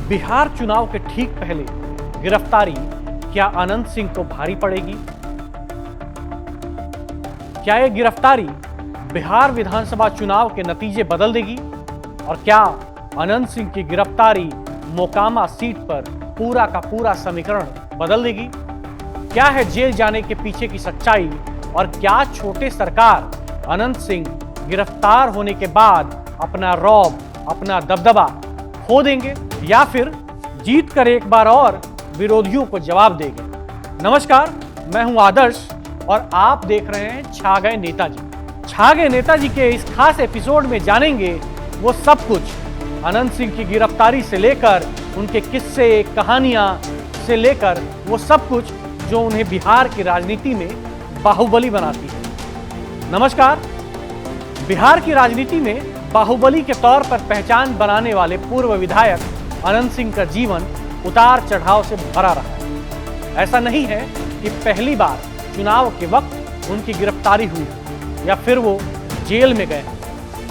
बिहार चुनाव के ठीक पहले गिरफ्तारी क्या अनंत सिंह को भारी पड़ेगी? क्या यह गिरफ्तारी बिहार विधानसभा चुनाव के नतीजे बदल देगी? और क्या अनंत सिंह की गिरफ्तारी मोकामा सीट पर पूरा का पूरा समीकरण बदल देगी? क्या है जेल जाने के पीछे की सच्चाई? और क्या छोटे सरकार अनंत सिंह गिरफ्तार होने के बाद अपना रौब, अपना दबदबा खो देंगे या फिर जीत कर एक बार और विरोधियों को जवाब देंगे? नमस्कार, मैं हूं आदर्श और आप देख रहे हैं छा गए नेताजी। छा गए नेताजी के इस खास एपिसोड में जानेंगे वो सब कुछ अनंत सिंह की गिरफ्तारी से लेकर उनके किस्से, कहानियां से लेकर वो सब कुछ जो उन्हें बिहार की राजनीति में बाहुबली बनाती है। नमस्कार, बिहार की राजनीति में बाहुबली के तौर पर पहचान बनाने वाले पूर्व विधायक अनंत सिंह का जीवन उतार चढ़ाव से भरा रहा है। ऐसा नहीं है कि पहली बार चुनाव के वक्त उनकी गिरफ्तारी हुई या फिर वो जेल में गए।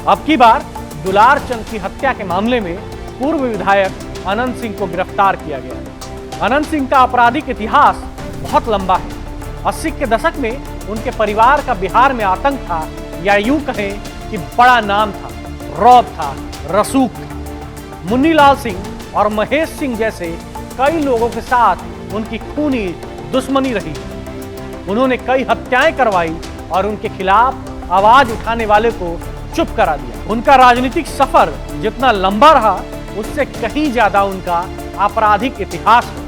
अब की बार दुलार चंद की हत्या के मामले में पूर्व विधायक अनंत सिंह को गिरफ्तार किया गया। अनंत सिंह का आपराधिक इतिहास बहुत लंबा है। 80 के दशक में उनके परिवार का बिहार में आतंक था, या यूं कहें कि बड़ा नाम था, रौब था, रसूख था। मुन्नीलाल सिंह और महेश सिंह जैसे कई लोगों के साथ उनकी खूनी दुश्मनी रही। उन्होंने कई हत्याएं करवाई और उनके खिलाफ आवाज उठाने वाले को चुप करा दिया। उनका राजनीतिक सफर जितना लंबा रहा, उससे कहीं ज्यादा उनका आपराधिक इतिहास है।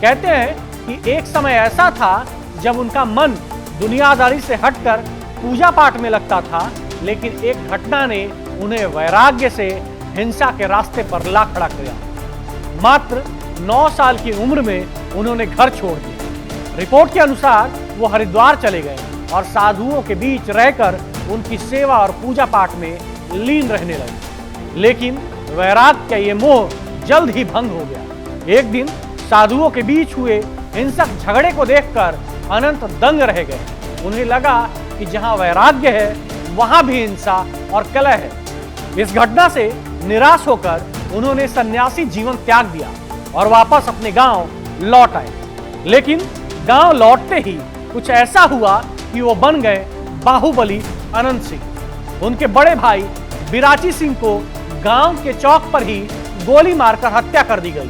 कहते हैं कि एक समय ऐसा था जब उनका मन दुनियादारी से हटकर पूजा पाठ में लगता था, लेकिन एक घटना ने उन्हें वैराग्य से हिंसा के रास्ते पर ला खड़ा किया। मात्र 9 साल की उम्र में उन्होंने घर छोड़ दिया। रिपोर्ट के अनुसार वो हरिद्वार चले गए और साधुओं के बीच रहकर उनकी सेवा और पूजा पाठ में लीन रहने लगे। लेकिन वैराग्य का ये मोह जल्द ही भंग हो गया। एक दिन साधुओं के बीच हुए हिंसक झगड़े को देखकर अनंत दंग रह गए। उन्हें लगा कि जहां वैराग्य है वहां भी हिंसा और कलह है। इस घटना से निराश होकर उन्होंने सन्यासी जीवन त्याग दिया और वापस अपने गांव लौट आए। लेकिन गांव लौटते ही कुछ ऐसा हुआ कि वो बन गए बाहुबली अनंत सिंह। उनके बड़े भाई बिराची सिंह को गांव के चौक पर ही गोली मारकर हत्या कर दी गई।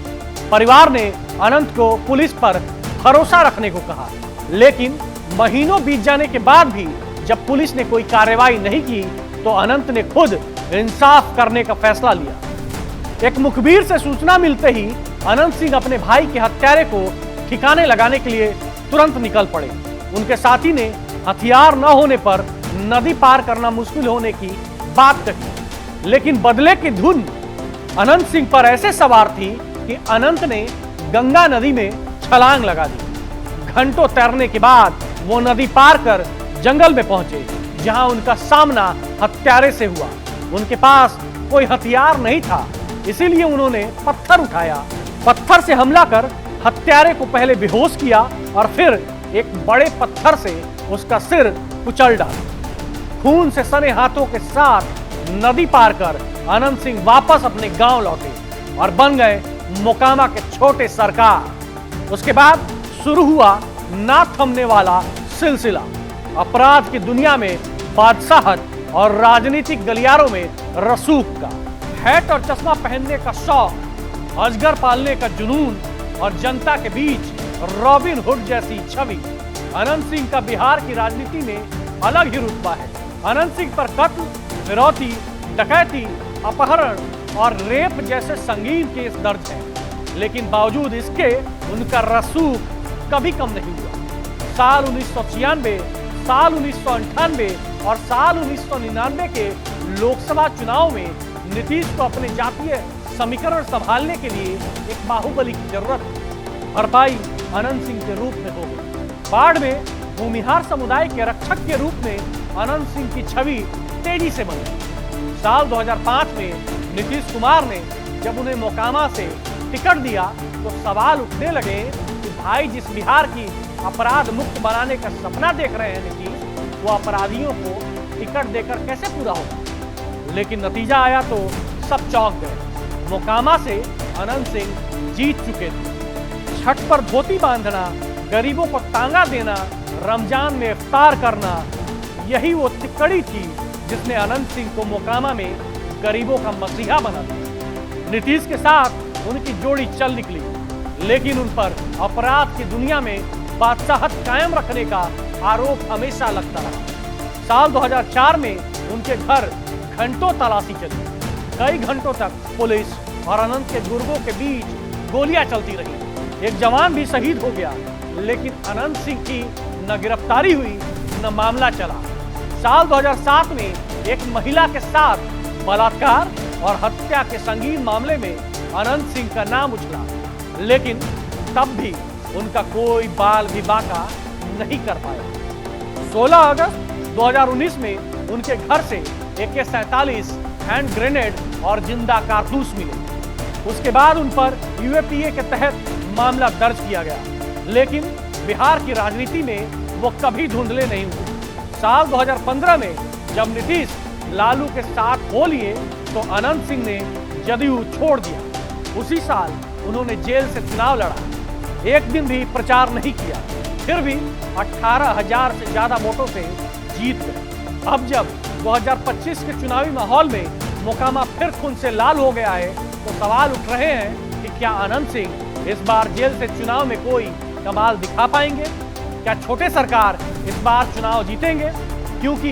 परिवार ने अनंत को पुलिस पर भरोसा रखने को कहा, लेकिन महीनों बीत जाने के बाद भी जब पुलिस ने कोई कार्रवाई नहीं की तो अनंत ने खुद इंसाफ करने का फैसला लिया। एक मुखबिर से सूचना मिलते ही अनंत सिंह अपने भाई के हत्यारे को ठिकाने लगाने के लिए तुरंत निकल पड़े। उनके साथी ने हथियार न होने पर नदी पार करना मुश्किल होने की बात कही, लेकिन बदले की धुन अनंत सिंह पर ऐसे सवार थी कि अनंत ने गंगा नदी में छलांग लगा दी। घंटों तैरने के बाद वो नदी पार कर जंगल में पहुंचे, जहां उनका सामना हत्यारे से हुआ। उनके पास कोई हथियार नहीं था, इसीलिए उन्होंने पत्थर उठाया। पत्थर से हमला कर हत्यारे को पहले बेहोश किया और फिर एक बड़े पत्थर से उसका सिर कुचल डाला। खून से सने हाथों के साथ नदी पार कर अनंत सिंह वापस अपने गांव लौटे और बन गए मोकामा के छोटे सरकार। उसके बाद शुरू हुआ ना थमने वाला सिलसिला। अपराध की दुनिया में बादशाहत और राजनीतिक गलियारों में रसूख का, हैट और चश्मा पहनने का शौक, अजगर पालने का जुनून और जनता के बीच रॉबिन हुड जैसी छवि। अनंत सिंह का बिहार की राजनीति में अलग ही रुतबा है। अनंत सिंह पर कत्ल, फिरौती, डकैती, अपहरण और रेप जैसे संगीन केस दर्ज हैं, लेकिन बावजूद इसके उनका रसूख कभी कम नहीं हुआ। साल 1996, साल 1998 और साल 1999 के लोकसभा चुनाव में नीतीश को अपने जातीय समीकरण संभालने के लिए एक बाहुबली की जरूरत भरपाई अनंत सिंह के रूप में हो गई। बाढ़ में भूमिहार समुदाय के रक्षक के रूप में अनंत सिंह की छवि तेजी से बनी। साल 2005 में नीतीश कुमार ने जब उन्हें मोकामा से टिकट दिया तो सवाल उठने लगे कि भाई जिस बिहार की अपराध मुक्त बनाने का सपना देख रहे हैं नीतीश, वो अपराधियों को टिकट देकर कैसे पूरा होगा। लेकिन नतीजा आया तो सब चौंक गए। मोकामा से अनंत सिंह जीत चुके थे। छठ पर धोती बांधना, गरीबों को तांगा देना, रमजान में इफ्तार करना, यही वो तिकड़ी थी जिसने अनंत सिंह को मोकामा में गरीबों का मसीहा बना दिया। नीतीश के साथ उनकी जोड़ी चल निकली, लेकिन उन पर अपराध की दुनिया में बादशाहत कायम रखने का आरोप हमेशा लगता रहा। साल 2004 में उनके घर घंटों तलाशी चली। कई घंटों तक पुलिस और अनंत के गुर्गों के बीच गोलियां चलती रही। एक जवान भी शहीद हो गया, लेकिन अनंत सिंह की न गिरफ्तारी हुई न मामला चला। साल 2007 में एक महिला के साथ बलात्कार और हत्या के संगीन मामले में अनंत सिंह का नाम उछला, लेकिन तब भी उनका कोई बाल भी बाका नहीं कर पाया। 16 अगस्त 2019 में उनके घर से AK-47 हैंड ग्रेनेड और जिंदा कारतूस मिले। उसके बाद उन पर UAPA के तहत मामला दर्ज किया गया, लेकिन बिहार की राजनीति में वो कभी धुंधले नहीं हुए। साल 2015 में जब नीतीश लालू के साथ हो लिए तो अनंत सिंह ने जदयू छोड़ दिया। उसी साल उन्होंने जेल से चुनाव लड़ा। एक दिन भी प्रचार नहीं किया, फिर भी 18,000 से ज्यादा वोटों से जीत गए। अब जब 2025 के चुनावी माहौल में मोकामा फिर खून से लाल हो गया है, तो सवाल उठ रहे हैं कि क्या अनंत सिंह इस बार जेल से चुनाव में कोई कमाल दिखा पाएंगे? क्या छोटे सरकार इस बार चुनाव जीतेंगे? क्योंकि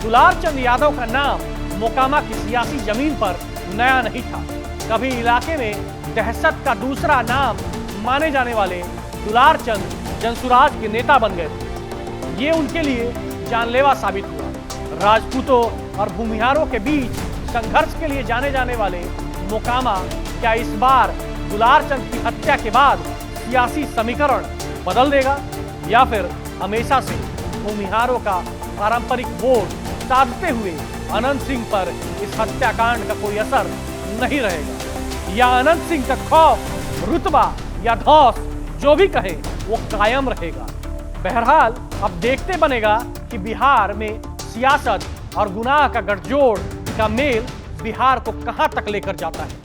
दुलार चंद यादव का नाम मोकामा की सियासी जमीन पर नया नहीं था। कभी इलाके में दहशत का दूसरा नाम माने जाने वाले दुलार चंद जनसुराज के नेता बन गए थे। ये उनके लिए जानलेवा साबित हुआ। राजपूतों और भूमिहारों के बीच संघर्ष के लिए जाने जाने वाले मोकामा क्या इस बार दुलार चंद की हत्या के बाद सियासी समीकरण बदल देगा, या फिर हमेशा से भूमिहारों का पारंपरिक वोट साधते हुए अनंत सिंह पर इस हत्याकांड का कोई असर नहीं रहेगा, या अनंत सिंह का खौफ, रुतबा या धौस जो भी कहे वो कायम रहेगा। बहरहाल अब देखते बनेगा कि बिहार में सियासत और गुनाह का गठजोड़ का मेल बिहार को कहां तक लेकर जाता है।